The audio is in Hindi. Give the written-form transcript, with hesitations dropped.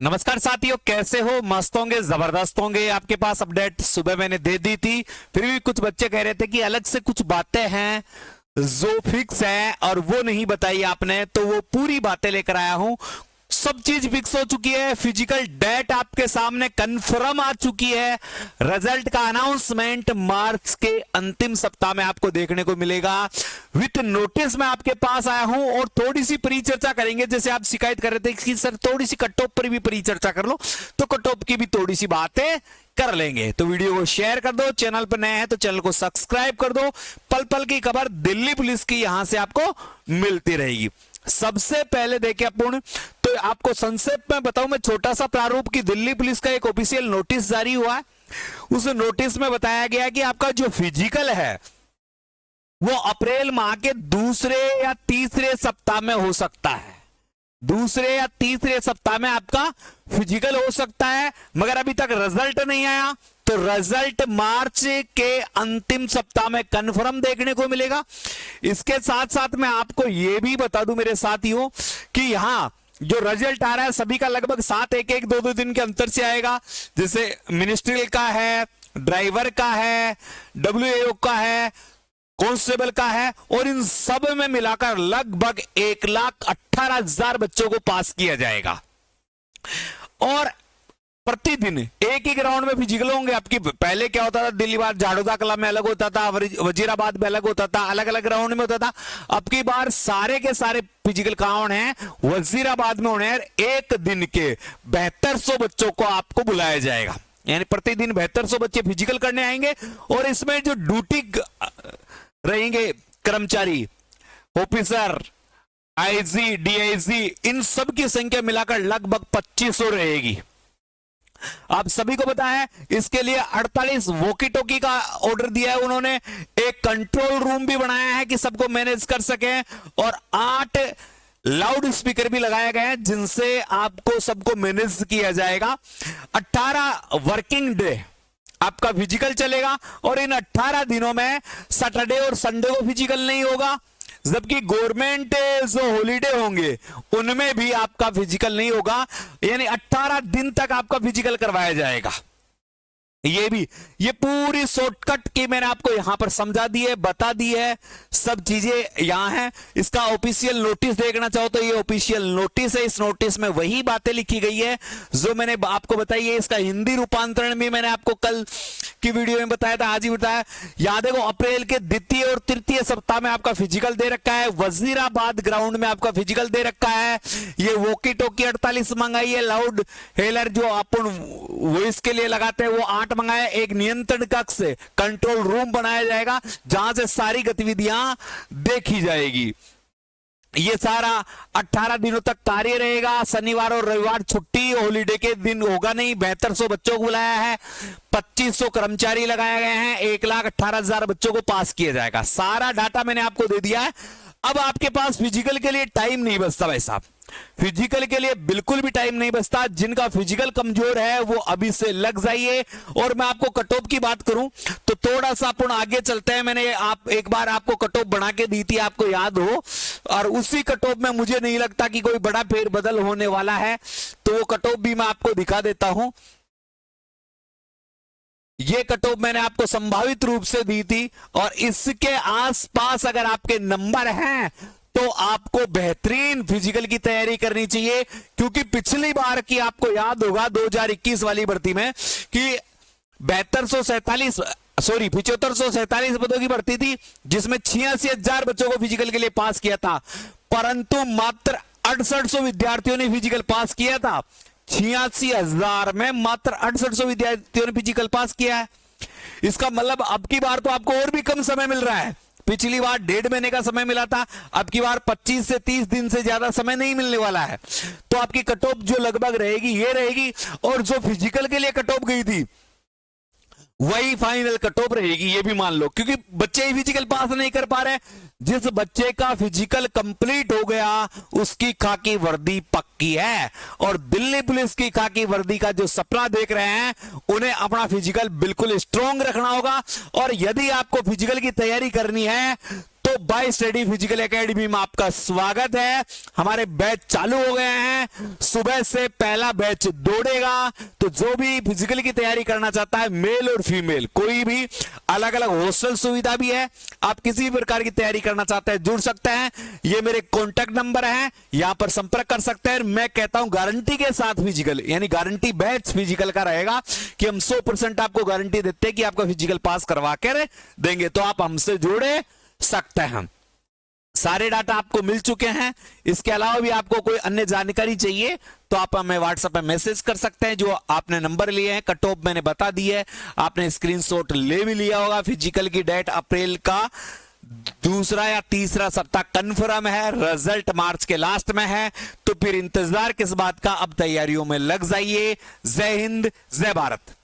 नमस्कार साथियों, कैसे हो? मस्त होंगे, जबरदस्त होंगे। आपके पास अपडेट सुबह मैंने दे दी थी, फिर भी कुछ बच्चे कह रहे थे कि अलग से कुछ बातें हैं जो फिक्स है और वो नहीं बताई आपने, तो वो पूरी बातें लेकर आया हूं। सब चीज फिक्स हो चुकी है, फिजिकल डेट आपके सामने कंफर्म आ चुकी है। रिजल्ट का अनाउंसमेंट मार्च के अंतिम सप्ताह में आपको देखने को मिलेगा। विथ नोटिस मैं आपके पास आया हूं और थोड़ी सी परिचर्चा करेंगे। जैसे आप शिकायत कर रहे थे कि सर थोड़ी सी कट ऑफ पर भी परिचर्चा कर लो, तो कट ऑफ की भी थोड़ी सी बातें कर लेंगे। तो वीडियो को शेयर कर दो, चैनल पर नए हैं तो चैनल को सब्सक्राइब कर दो। पल पल की खबर दिल्ली पुलिस की यहां से आपको मिलती रहेगी। सबसे पहले देखें अपन, तो आपको संक्षेप में बताऊं मैं छोटा सा प्रारूप की दिल्ली पुलिस का एक ऑफिशियल नोटिस जारी हुआ है। उस नोटिस में बताया गया कि आपका जो फिजिकल है वो अप्रैल माह के दूसरे या तीसरे सप्ताह में हो सकता है। दूसरे या तीसरे सप्ताह में आपका फिजिकल हो सकता है, मगर अभी तक रिजल्ट नहीं आया, तो रिजल्ट मार्च के अंतिम सप्ताह में कंफर्म देखने को मिलेगा। इसके साथ साथ मैं आपको यह भी बता दूं मेरे साथियों कि यहां जो रिजल्ट आ रहा है सभी का लगभग 7 एक 2 दिन के अंतर से आएगा। जैसे मिनिस्ट्रियल का है, ड्राइवर का है, डब्ल्यूएओ का है, कांस्टेबल का है, और इन सब में मिलाकर लगभग 1,18,000 बच्चों को पास किया जाएगा। और प्रतिदिन एक ही ग्राउंड में फिजिकल होंगे आपकी। पहले क्या होता था, दिल्ली बार झाड़ोदा कला में अलग होता था, वजीराबाद में अलग होता था, अलग अलग ग्राउंड में होता था। अब की बार सारे के सारे फिजिकल कहां हैं, वजीराबाद में होने हैं। एक दिन के 7200 बच्चों को आपको बुलाया जाएगा, यानी प्रतिदिन 7200 बच्चे फिजिकल करने आएंगे। और इसमें जो ड्यूटी रहेंगे कर्मचारी, ऑफिसर, आईजी, डीआईजी, इन सब की संख्या मिलाकर लगभग 2500 रहेगी। आप सभी को पता है इसके लिए 48 वॉकी टॉकी का ऑर्डर दिया है उन्होंने। एक कंट्रोल रूम भी बनाया है कि सबको मैनेज कर सके, और 8 लाउड स्पीकर भी लगाए गए हैं जिनसे आपको सबको मैनेज किया जाएगा। 18 वर्किंग डे आपका फिजिकल चलेगा, और इन 18 दिनों में सैटरडे और संडे को फिजिकल नहीं होगा, जबकि गवर्नमेंट जो हॉलीडे होंगे उनमें भी आपका फिजिकल नहीं होगा। यानी 18 दिन तक आपका फिजिकल करवाया जाएगा। ये पूरी शॉर्टकट की मैंने आपको यहां पर समझा दी है, बता दी है, सब चीजें यहां हैं। इसका ऑफिशियल नोटिस देखना चाहो तो ये ऑफिशियल नोटिस है। इस नोटिस में वही बातें लिखी गई है जो मैंने आपको बताई है। इसका हिंदी रूपांतरण भी मैंने आपको कल की वीडियो में बताया था, आज ही बताया। याद देखो, अप्रैल के द्वितीय और तृतीय सप्ताह में आपका फिजिकल दे रखा है। वजीराबाद ग्राउंड में आपका फिजिकल दे रखा है। ये वॉकी टॉकी 48 मंगाई है। लाउड हेलर जो अपन वॉइस के लिए लगाते हैं वो 8 मंगाया। एक नियंत्रण कक्ष, कंट्रोल रूम बनाया जाएगा जहां से सारी गतिविधियां देखी जाएगी। ये सारा 18 दिनों तक कार्य रहेगा। शनिवार और रविवार छुट्टी, हॉलीडे के दिन होगा नहीं। 7200 बच्चों को बुलाया है, 2500 कर्मचारी लगाए गए हैं, 1,18,000 बच्चों को पास किया जाएगा। सारा डाटा मैंने आपको दे दिया है। अब आपके पास फिजिकल के लिए टाइम नहीं बचता भाई साहब, फिजिकल के लिए बिल्कुल भी टाइम नहीं बचता। जिनका फिजिकल कमजोर है वो अभी से लग जाइए। और मैं आपको कट ऑफ की बात करूं तो थोड़ा सा अपन आगे चलते हैं। मैंने एक बार आपको कट ऑफ बना के दी थी, आपको याद हो, और उसी कट ऑफ में मुझे नहीं लगता कि कोई बड़ा फेरबदल होने वाला है, तो वो कट ऑफ भी मैं आपको दिखा देता हूं। ये कट ऑफ मैंने आपको संभावित रूप से दी थी, और इसके आसपास अगर आपके नंबर हैं तो आपको बेहतरीन फिजिकल की तैयारी करनी चाहिए। क्योंकि पिछली बार की आपको याद होगा 2021 वाली भर्ती में कि 7547 पदों की भर्ती थी, जिसमें 86,000 बच्चों को फिजिकल के लिए पास किया था, परंतु मात्र 6800 विद्यार्थियों ने फिजिकल पास किया था। 86,000 में मात्र 6800 विद्यार्थियों ने फिजिकल पास किया है। इसका मतलब अब की बार तो आपको और भी कम समय मिल रहा है। पिछली बार 1.5 महीने का समय मिला था, अब की बार 25 से 30 दिन से ज्यादा समय नहीं मिलने वाला है। तो आपकी कट ऑफ जो लगभग रहेगी ये रहेगी, और जो फिजिकल के लिए कट ऑफ गई थी वही फाइनल कट ऑफ रहेगी, ये भी मान लो। क्योंकि बच्चे ही फिजिकल पास नहीं कर पा रहे। जिस बच्चे का फिजिकल कंप्लीट हो गया उसकी खाकी वर्दी पक्की है, और दिल्ली पुलिस की खाकी वर्दी का जो सपना देख रहे हैं उन्हें अपना फिजिकल बिल्कुल स्ट्रॉन्ग रखना होगा। और यदि आपको फिजिकल की तैयारी करनी है तो बाय स्टडी फिजिकल एकेडमी में आपका स्वागत है। हमारे बैच चालू हो गए हैं, सुबह से पहला बैच दौड़ेगा। तो जो भी फिजिकल की तैयारी करना चाहता है, मेल और फीमेल कोई भी, अलग अलग हॉस्टल सुविधा भी है। आप किसी भी प्रकार की तैयारी करना चाहते हैं जुड़ सकते हैं। ये मेरे कॉन्टैक्ट नंबर है, यहां पर संपर्क कर सकते हैं। मैं कहता हूं गारंटी के साथ फिजिकल, यानी गारंटी बैच फिजिकल का रहेगा कि हम 100% आपको गारंटी देते हैं कि आपका फिजिकल पास करवा कर देंगे। तो आप हमसे जुड़े सकते हैं। सारे डाटा आपको मिल चुके हैं। इसके अलावा भी आपको कोई अन्य जानकारी चाहिए तो आप हमें व्हाट्सएप पे मैसेज कर सकते हैं। जो आपने नंबर लिए हैं, कट ऑफ मैंने बता दी है, आपने स्क्रीनशॉट ले भी लिया होगा। फिजिकल की डेट अप्रैल का दूसरा या तीसरा सप्ताह कंफर्म है, रिजल्ट मार्च के लास्ट में है। तो फिर इंतजार किस बात का, अब तैयारियों में लग जाइए। जय हिंद, जय भारत।